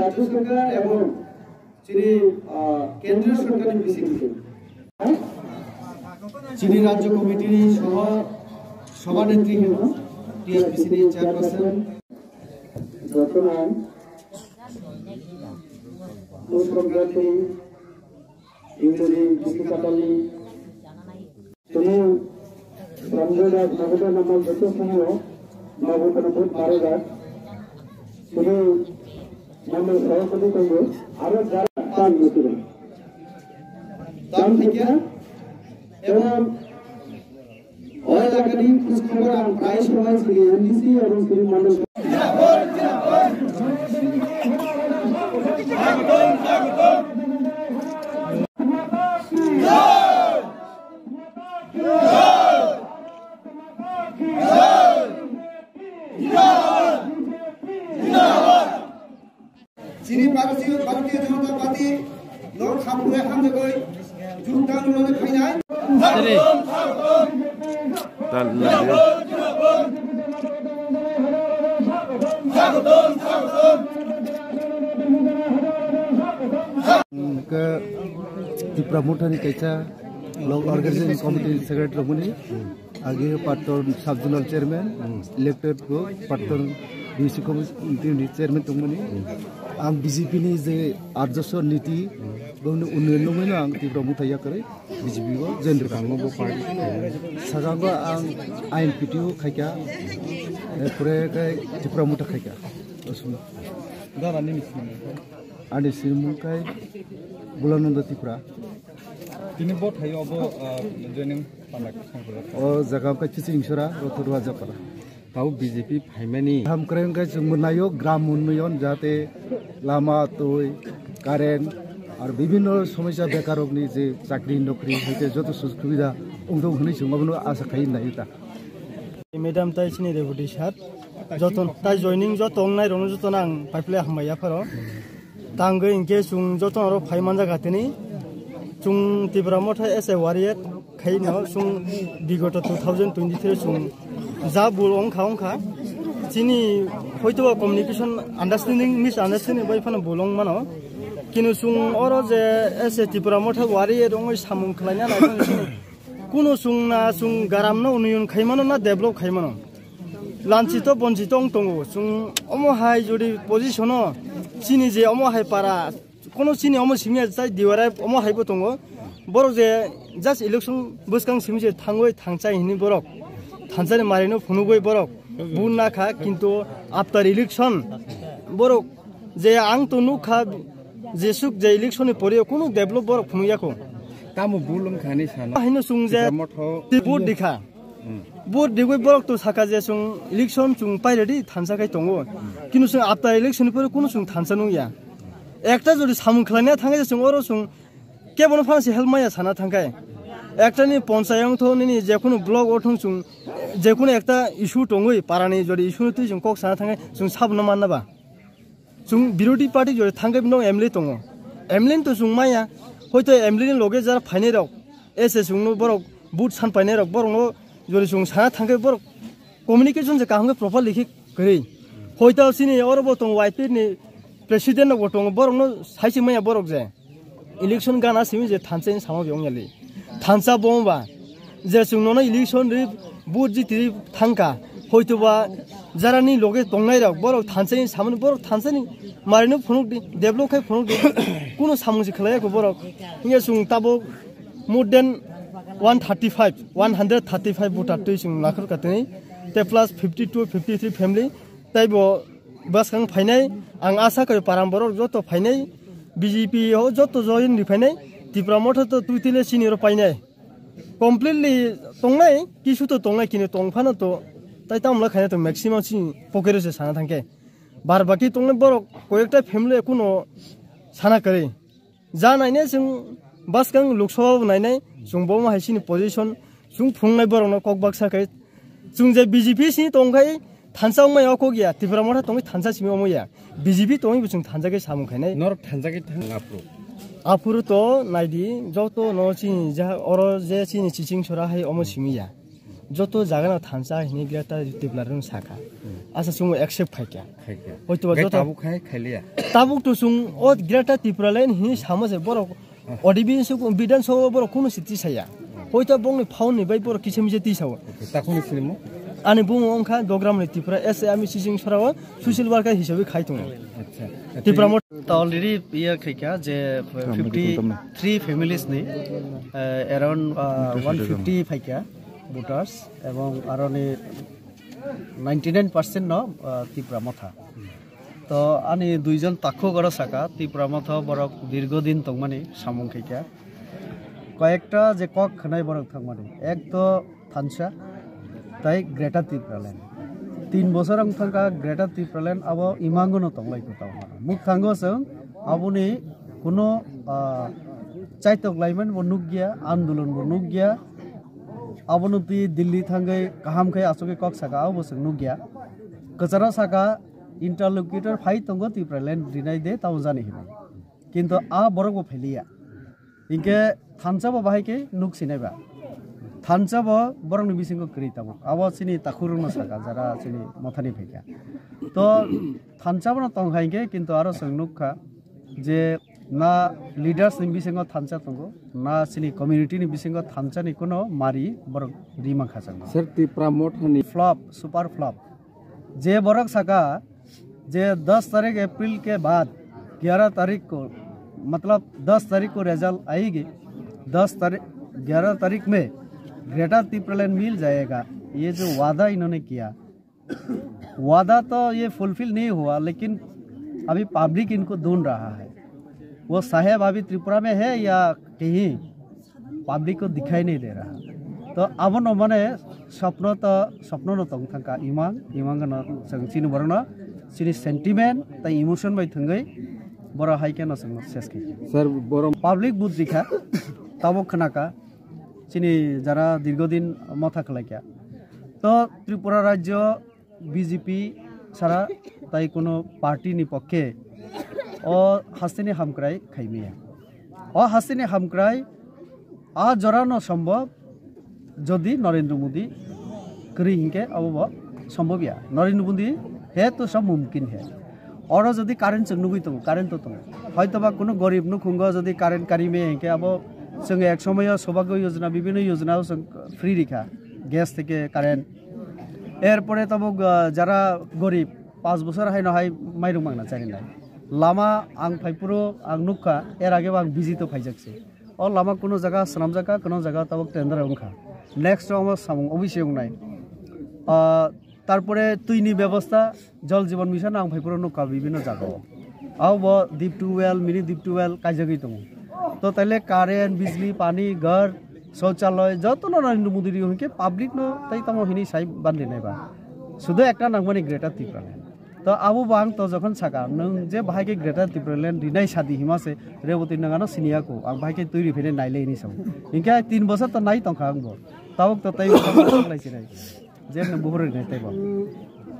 राज्य सरकार एवं केंद्रीय सरकार चीनी राज्य कमिटी सभानेत्री टीएसपीसी चेयरपर्सन बर्तमान इंग्रेजी बिसिकाताली चीनी रमजान नगद नमल जतो समय नगद बारेगा चीनी नमल सभापति को आरो जारा तान होती तान থেকে এবং ওই লাগানি খোঁজখবর প্রায় সময় ছিল এমডিসি এবং শ্রী মন্ডল चीनी भारतीय जनता पार्टी लोग खापुरे खाने कोई जुटा उन्होंने खाया है प्रमोटर कैसा लोग ऑर्गेनाइजिंग कमिटी सेक्रेटरी मुनि आगे पार्टनर सब जोनल चेयरमैन इलेक्टेड को पार्टनर डीसी कमिटी चेयरमैन तो मुनि आं बीजेपी नि जे आदर्श नीति गौनो उन्नयन मैनो आं ती प्रमोटर करे बीजेपी को जेंडर कांगो पार्टी सगांगो आं आईएनपीटीओ खायका पुरे काय ती प्रमोटर खायका असुन गारानि मिसिन आदि सिमुखाय बुलानन्द त्रिपुरा तिनि बट थायो अब जयनिं पानाक संफोरा ओ जागाव का चिसिंसरा रथुरवा जापारा बाव बीजेपी फाइमानि हम करें का जों मोनायो ग्राम उन्नयन जाते लामा तोय कारेन्ट और विभिन्न समस्या बेकारनि जे चाकरी नौकरी होते जत सुबिदा उंदो हनै जोंबाबनो आशा खाइ नायता मैडम ताइ सिनि रेबुटी सात जतन ताइ जयनिं जतन नाय रनो जतन आं पाइपले हामाया फरो तांगो इनके सुं जतन रो फाइमानजा गातेनि सुं त्रिपुरा मथा एस ए वारियर खाइनो सुं बिगत 2023 सुं जा बुलং खांखा चिनि हयतो कम्युनिकेशन अंडरस्टैंडिंग मिस अंडरस्टैंडिंग बाय फाना बुलং मानो किनु सुं अरो जे एस ए त्रिपुरा मथा वारियर दङ सामुं खलायना नायफां कुनु सुं ना सुं गारामनो उन्नयन खाइमानो ना डेभलप खाइमानो लान्चित बन्चित दङ सुं अमहाय जुदि पोजिशनो चिनि जे अमहाय पारा कोनो चिनि अम सिमिया जाय दिवारा अमहायबो दङ बर जे जास्ट इलेक्शन बसकां सिमिजे थांगै थांचाय हिनि बरक थांचानि मारिनो फुनुगै बरक बुनाखा किन्तु आफ्टर इलेक्शन बरक जे आं तो नुखा जे सुक जे इलेक्शननि परे कोनो डेभलप बरक फुनुयाखौ कामो बुलुं खानि साना हिनो सुं जे बुट दिखा बुट दिगै बरक तो साका जे सुं इलेक्शन सुं पाइरेदि थांसाखै दङ किन्तु सुं आफ्टर इलेक्शन परे कोनो सुं थांसा नुया एकटा जुदि सामुं खलायना थाङै जों अरो सुं केबनो फांसे हेल्प माया साना थांखाय एकटानि पन्चायत नि जेखुनु ब्लक अथं सुं जेखुनु एकटा इशू दङै पारानि जुदि इशू ति जों कक साना थाङै जों साबनो माननाबा जों विरोधी पार्टी जुदि थांगै नो एमएलए दङ एमएलए तो जों माया हयतो एमएलए नि लगे जरा फाइनै रक एस एस जों बरक बुट सान फाइनै रक बरनो जुदि जों साना थांगै बरक कम्युनिकेशन जे काहंगै प्रॉपर लिखि गरै हयतो सिनि अरबो दङ वाइपि नि प्रेसिडेंट नो गटङ बरनो साइसि माया बरक जे इलेक्शन गाना सिमि जे थानसेनि सामा बेंयाले थानसा बमबा जे जोंनो इलेक्शन रि बुट जिति थांका हयतोबा जारानि लगे दंनाय रक बरक थानसेनि सामन बरक थानसेनि मारिनो फुनुक डेभलप खाय फुनुक कुनु सामुजि खलायाखौ बरक हिया जों ताबो मोर देन 135 भोटार तै जों नाखर कातै ते प्लस 52 53 फैमिली ताइबो बसखां फाइनाय आं आशा करे पारामबर जतो फाइनाय बीजेपी हो जतो जयन रिफाइनाय त्रिपुरा मथा तो तुइतिले सिनिरो पाइनाय कमप्लिटली तंनाय किसु तो तंनाय किने तंफानो तो ताइ तामला खायना तो मैक्सिमाम सि पकेरसे साना थांके बार बाकी तंनाय बर कयेकटा फेमिली कुनो साना करे जानायने जों बसखां लोकसभा बनायनाय जों बम हाइसिनि पोजिशन जों फुंनाय बरनो ककबाक्सा खाय जों जे बीजेपी सि तंखाय 탄사 엉마야 거기야 디브라 모타 동이 탄사 심이 어머야 BJP 동이 무슨 탄사게 사무카네 너로 탄자게 탄 앞으로 또 나이디 저또 너치 자 어러제 치니 지칭초라 해 어머 심이야 저또 자가나 탄사 히니 기라타 디블라른 사카 아사 숭 액셉 파이야 호이또 저 ताबुक है खालिया ताबुक तो 숭 어 기라타 디블라렌 히 사마세 버로 어디빈 수 비단 소 버로 코노 시티 사야 호이또 봉니 파운니 바이 버로 기체미제 티사오 ताकुनि सिनेमो 아니 붕엉카 도그람니 디프라 SAMI 지칭초라와 소셜 워커 हिसाबै खाइतों अच्छा 디프라 모 already year khaika je 53 families ni around 150 phaika voters ebong aroni 99% no Tripura motha to ani duijon takho goro saka Tripura motha borok dirgodin tongmani samung khaika কয়েকটা যে cock খনাই বরক থাকমানি এক তো থানসা তাই greater Tripuraland 3 বছর আং থাকা গ্রেটার ত্রিপুরাল্যান্ড আবো ইমাঙ্গনো তংলাইতো তাওনা মুখ থাঙ্গো जों আবুনি কোনো চাইতক লাইমেন বনুক গিয়া আন্দোলন বনুক গিয়া আবনুতি দিল্লি থাঙ্গাই কাহামখাই আসকে কক সাকা আবো जों নুক গিয়া কচরা সাকা ইন্টারলোকিউটর ফাই তঙ্গ ত্রিপুরাল্যান্ড দিনাই দে তাও জানি হিনা কিন্তু আ বরক ফেলিয়া ইনকে থানসাব বাহাইকে নুক সিনাইবা থানসাব বরং বিসিংক করিতাব আবো সিনি তাখুরুনো সাকা যারা সিনি মথানি ফেকা তো থানসাব না তংহাইকে কিন্তু আরো সংনুখা যে না লিডার্স নি বিসিংক থানসা তঙ্গো না সিনি কমিউনিটি নি বিসিংক থানসা নি কোনো মারি বরং রিমা খাসাং सर Tripura मोठनी फ्लॉप सुपर फ्लॉप जे बरक साका जे 10 तारीख अप्रैल के बाद 11 तारीख को मतलब 10 तारीख को रिजल्ट आएगी 11 तारीख में ग्रेटर त्रिपुरालैंड मिल जाएगा ये जो वादा इन्होंने किया वादा तो ये फुलफिल नहीं हुआ लेकिन अभी पब्लिक इनको ढूंढ रहा है वो साहेब अभी त्रिपुरा में है या कहीं पब्लिक को दिखाई नहीं दे रहा तो अब न माने स्वप्न न तंग थंका इमांग न संचिन बरना सिनि सेंटिमेंट त इमोशन बाय थंगै बरा हाइके न संग सेसके सर बरम पाब्लिक बुथ दिखा तब खनाका चिनी যারা দীর্ঘদিন মাথা খলাইকা তো ত্রিপুরা রাজ্য বিজেপি সারা তাই কোনো পার্টি নি পক্ষে ও হাসিনি হামক্রাই খাইমিয়া ও হাসিনি হামক্রাই আ জরানো সম্ভব যদি নরেন্দ্র মোदी करी हिंके अब सम्भव नरेंद्र मोदी है तो सब मुमकिन है और जदि कारेंट चंगनुगुई तो कारेंट तो हयतोबा कोनो गरीब नु खुंग जदि कारेंट कारिमे हिंके अब जों एक समय सौभाग्य योजना विभिन्न योजना फ्री रिखा गैस থেকে কারেন্ট এরপরে তব যারা গরিব 5 বছর হাই নহাই মাইরুং মাংনা চাই নাই লামা আং ফাইপুরো আং নুখা এর আগে আং বিজিত ফাইজাকছে ও লামা কোনো জায়গা সানাম জায়গা কোনো জায়গা তব টেন্ডার ওংখা নেক্সট আমার সামং অবশ্যই নাই তারপরে তুইনি ব্যবস্থা জল জীবন মিশন আং ফাইপুরো নুখা বিভিন্ন জায়গা আও ব deep tubewell mini deep tubewell কাইজাগই দङ तो तैले कारेंट बिजली पानी घर शौचालय जत नरेंद्र मोदी के पब्लिक नो तै तम हिनी साइ बान्धि नायबा शुद्ध एकटा नांगमानि ग्रेटर त्रिपुरालैंड तो आबो बां तो जखन साका नों जे बाहायके ग्रेटर त्रिपुरालैंड रिनाय सादि हिमासे रेवती नगानो सिनियाको आं बाहायके तैरि फेने नायलेनि साव इनका 3 बছর तो नाय तंखा आंबो तावक तो तै लाइसि नाय जे न बुहर नाय तैबो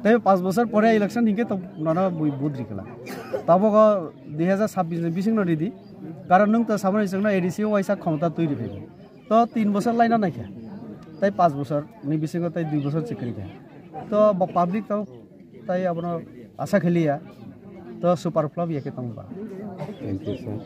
तै 5 বছর পরে इलेक्शन हिंके तो नाना बुध रिकला तावक 2026 बिसिंग न रिदि कारण नों तो सामने जोंना एडिसि वाइसा क्षमता तैरि फैगोन तो 3 বছর लाइना नायखा तै 5 বছর नि बिसिंग तै 2 বছর चेकरि खा तो पब्लिक तो तै आपन आशा खेलिया तो सुपर फ्लॉप याके तंबा थैंक यू सर